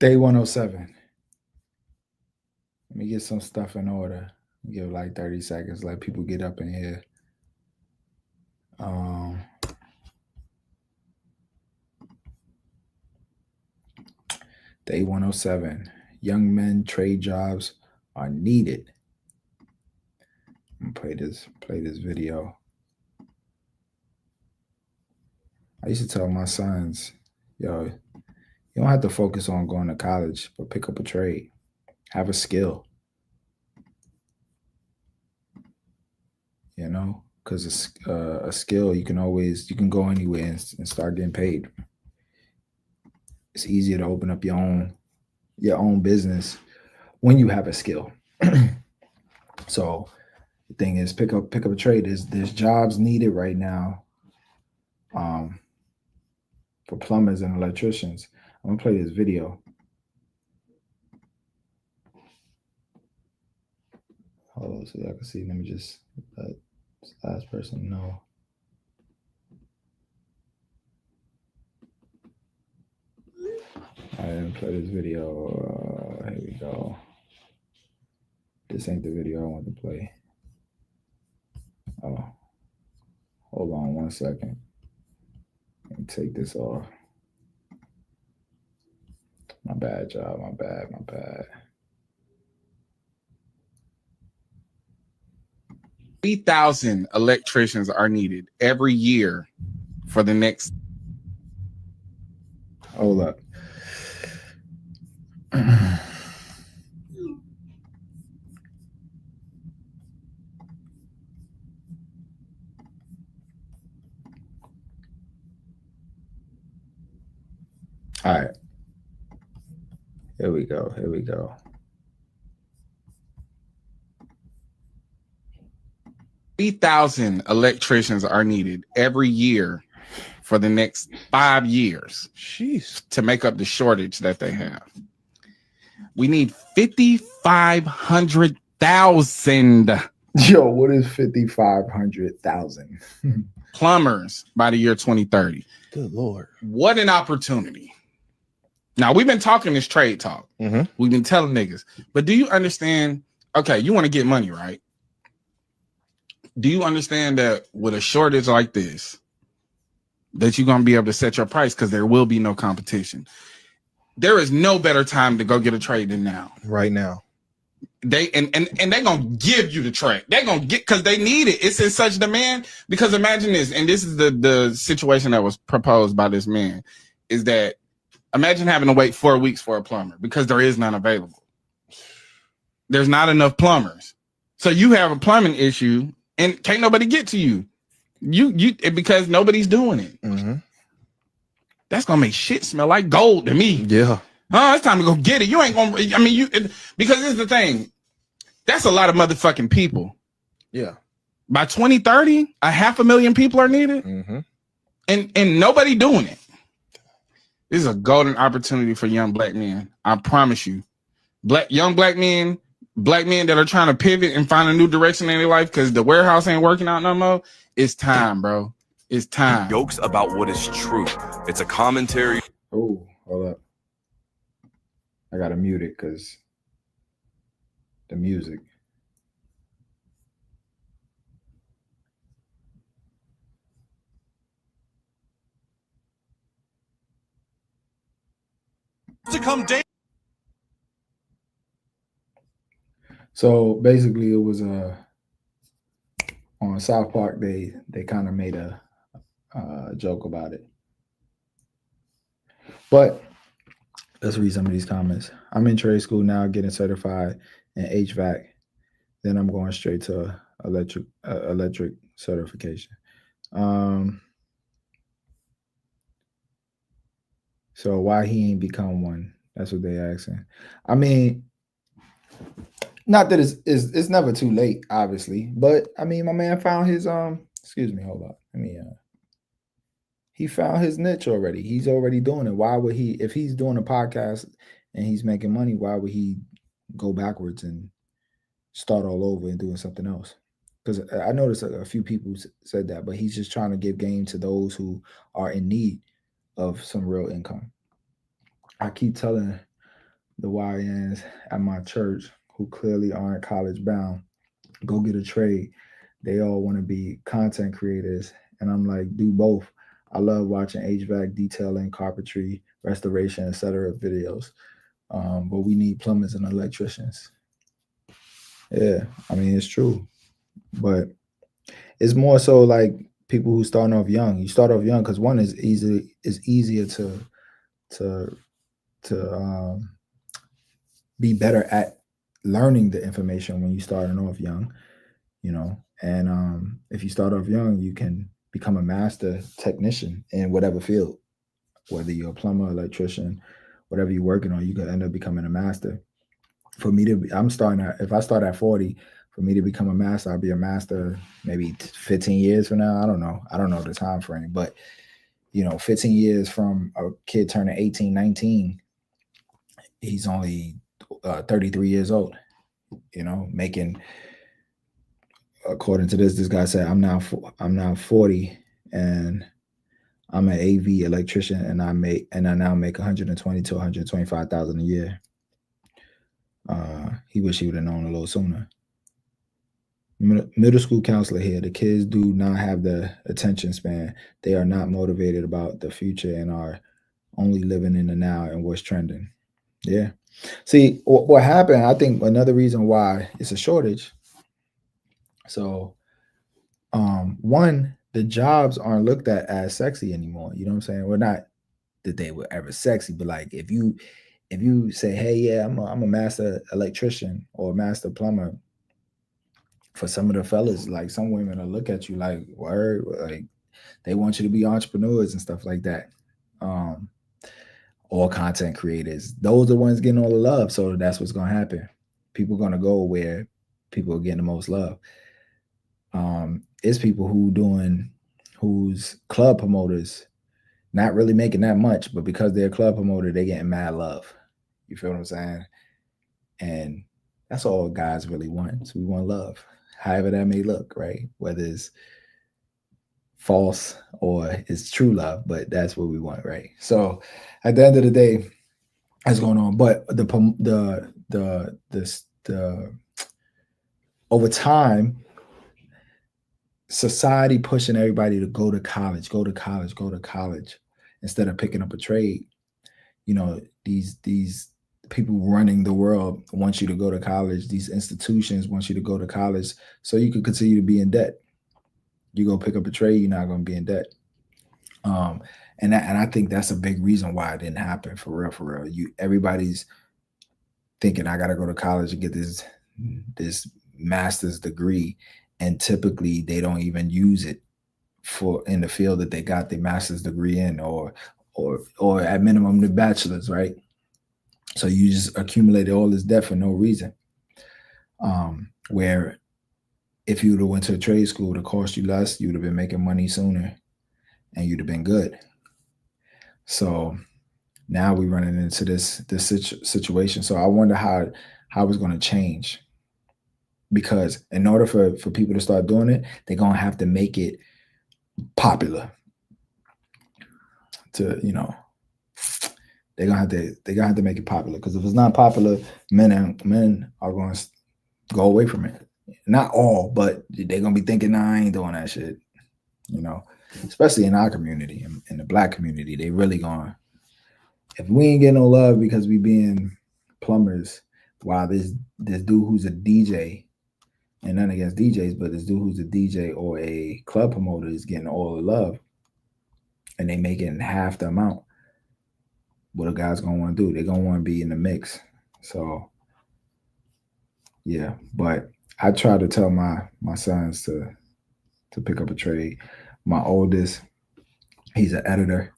Day 107. Let me get some stuff in order. Give like 30 seconds. Let people get up in here. Day 107. Young men trade jobs are needed. I'm gonna play this video. I used to tell my sons, yo, you don't have to focus on going to college, but pick up a trade. Have a skill. You know, because a skill, you can go anywhere and start getting paid. It's easier to open up your own business when you have a skill. So the thing is, pick up a trade. There's jobs needed right now for plumbers and electricians. I'm gonna play this video. Hold on, so y'all can see. Let me just let this last person know. I didn't play this video. Here we go. This ain't the video I want to play. Oh, hold on 1 second. Let me take this off. My bad, y'all. My bad. 3,000 electricians are needed every year for the next. Hold up. All right. Here we go. 3,000 electricians are needed every year for the next 5 years. Jeez. To make up the shortage that they have. We need 5,500,000. Yo, what is 5,500,000? Plumbers by the year 2030. Good Lord. What an opportunity. Now, we've been talking this trade talk. Mm-hmm. We've been telling niggas. But do you understand? Okay, you want to get money, right? Do you understand that with a shortage like this, that you're going to be able to set your price because there will be no competition? There is no better time to go get a trade than now. Right now. They're gonna give you the trade. They're gonna get, because they need it. It's in such demand. Because imagine this, and this is the situation that was proposed by this man, is that imagine having to wait 4 weeks for a plumber because there is none available. There's not enough plumbers. So you have a plumbing issue and can't nobody get to you. Because nobody's doing it. Mm-hmm. That's gonna make shit smell like gold to me. Yeah. Oh, it's time to go get it. You ain't gonna. I mean, because this is the thing. That's a lot of motherfucking people. Yeah. By 2030, 500,000 people are needed, Mm-hmm. and nobody doing it. This is a golden opportunity for young black men. I promise you, young black men that are trying to pivot and find a new direction in their life because the warehouse ain't working out no more. It's time, bro. It's time. Jokes about what is true. It's a commentary. Oh, hold up. I gotta mute it because the music. To come day. So basically, it was on South Park. They kind of made a joke about it. But let's read some of these comments. I'm in trade school now, getting certified in HVAC. Then I'm going straight to electric certification. So why he ain't become one? That's what they asking. I mean, not that it's never too late, obviously, but I mean, my man found his excuse me, hold on. He found his niche already. He's already doing it. Why would he, if he's doing a podcast and he's making money, why would he go backwards and start all over and doing something else? Because I noticed a few people said that, but he's just trying to give game to those who are in need of some real income. I keep telling the YNs at my church who clearly aren't college bound go get a trade. They all want to be content creators. And I'm like, do both. I love watching HVAC, detailing, carpentry, restoration, etc. videos. But we need plumbers and electricians. Yeah, I mean, it's true. But it's more so like people who start off young. You start off young because one is easier to be better at learning the information when you starting off young, you know. And if you start off young, you can become a master technician in whatever field, whether you're a plumber, electrician, whatever you're working on, you can end up becoming a master. For me to be, if I start at 40, for me to become a master, I'll be a master maybe 15 years from now. I don't know the time frame, but 15 years from a kid turning 18, 19, he's only 33 years old, making, according to this guy said, I'm now 40 and I'm an AV electrician and I now make 120 to 125,000 a year. He wish he would have known a little sooner. Middle school counselor here. The kids do not have the attention span. They are not motivated about the future and are only living in the now and what's trending. Yeah. See, what happened, I think another reason why it's a shortage. So, one, the jobs aren't looked at as sexy anymore. You know what I'm saying? We're not that they were ever sexy, but like if you say, hey, yeah, I'm a master electrician or a master plumber, for some of the fellas, like some women will look at you like, word, like they want you to be entrepreneurs and stuff like that. Or content creators. Those are the ones getting all the love. So that's what's going to happen. People are going to go where people are getting the most love. It's people who's club promoters, not really making that much, but because they're a club promoter, they're getting mad love. You feel what I'm saying? And that's all guys really want. So we want love, however that may look, right? Whether it's false or it's true love, but that's what we want, right? So at the end of the day, that's going on. But the over time, society pushing everybody to go to college instead of picking up a trade. These people running the world want you to go to college. These institutions want you to go to college so you can continue to be in debt. You go pick up a trade, you're not going to be in debt. And I think that's a big reason why it didn't happen, for real. Everybody's thinking I got to go to college and get this master's degree, and typically they don't even use it in the field that they got the master's degree in, or at minimum the bachelor's, right? So you just accumulated all this debt for no reason. Where if you would have went to a trade school, it would have cost you less, you would have been making money sooner, and you'd have been good. So now we're running into this situation. So I wonder how it's going to change, because in order for people to start doing it, they're going to have to make it popular. They're gonna have to make it popular, because if it's not popular, men are going to go away from it. Not all, but they're gonna be thinking, nah, I ain't doing that shit. Especially in our community, in the Black community, they really going. If we ain't getting no love because we being plumbers, while this dude who's a DJ, and none against DJs, but this dude who's a DJ or a club promoter is getting all the love, and they making half the amount, what a guy's gonna want to do? They're gonna want to be in the mix. So yeah, but I try to tell my sons to pick up a trade. My oldest, he's an editor,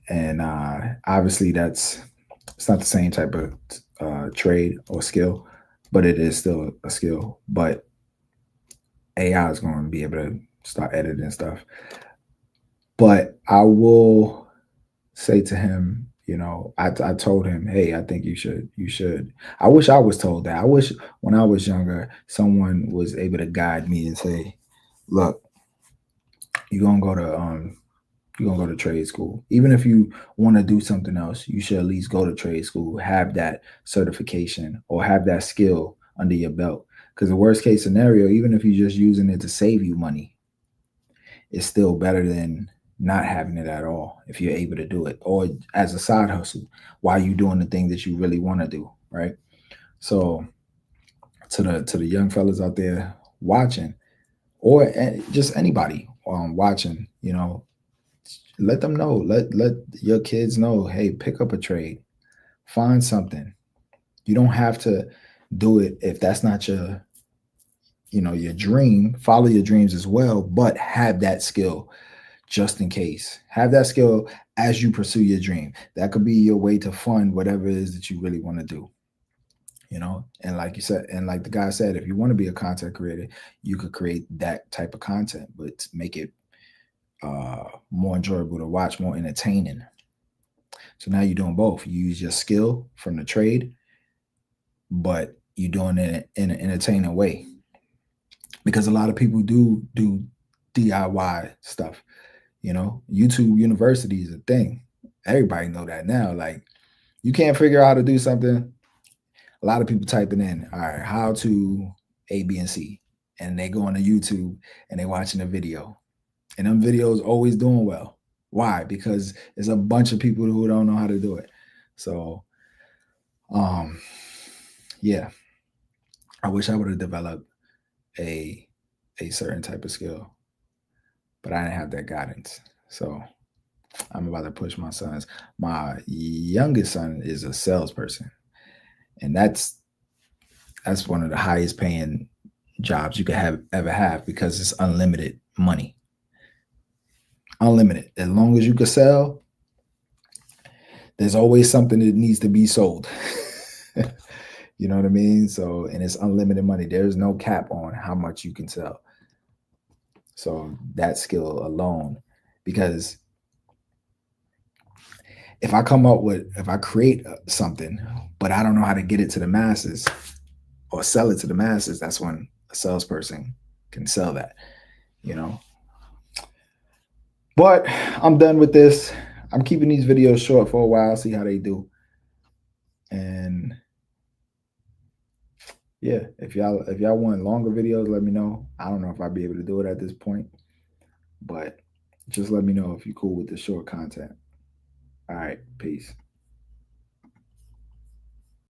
and obviously it's not the same type of trade or skill, but it is still a skill. But AI is going to be able to start editing stuff. But I will say to him, I told him, hey, I think you should. I wish I was told that. I wish when I was younger, someone was able to guide me and say, look, you're going to you're gonna go to trade school. Even if you want to do something else, you should at least go to trade school, have that certification or have that skill under your belt. Because the worst case scenario, even if you're just using it to save you money, it's still better than not having it at all if you're able to do it, or as a side hustle while you're doing the thing that you really want to do, right? So to the young fellas out there watching, or just anybody watching, you know, let them know, let your kids know, hey, pick up a trade, find something. You don't have to do it if that's not your, you know, your dream. Follow your dreams as well, but have that skill just in case. Have that skill as you pursue your dream. That could be your way to fund whatever it is that you really want to do. You know, and like you said, and like the guy said, if you want to be a content creator, you could create that type of content, but make it more enjoyable to watch, more entertaining. So now you're doing both. You use your skill from the trade, but you're doing it in an entertaining way. Because a lot of people do DIY stuff. You know, YouTube University is a thing. Everybody know that now. Like, you can't figure out how to do something. A lot of people typing in, all right, how to A, B, and C. And they go on to YouTube and they watching a video. And them videos always doing well. Why? Because there's a bunch of people who don't know how to do it. So, yeah, I wish I would have developed a certain type of skill, but I didn't have that guidance. So I'm about to push my sons. My youngest son is a salesperson, and that's one of the highest paying jobs you could ever have, because it's unlimited money. Unlimited. As long as you can sell, there's always something that needs to be sold. You know what I mean? So, and it's unlimited money. There's no cap on how much you can sell. So that skill alone, because if I create something, but I don't know how to get it to the masses or sell it to the masses, that's when a salesperson can sell that, you know. But I'm done with this. I'm keeping these videos short for a while, see how they do. And yeah, if y'all want longer videos, let me know. I don't know if I'll be able to do it at this point, but just let me know if you're cool with the short content. All right, peace.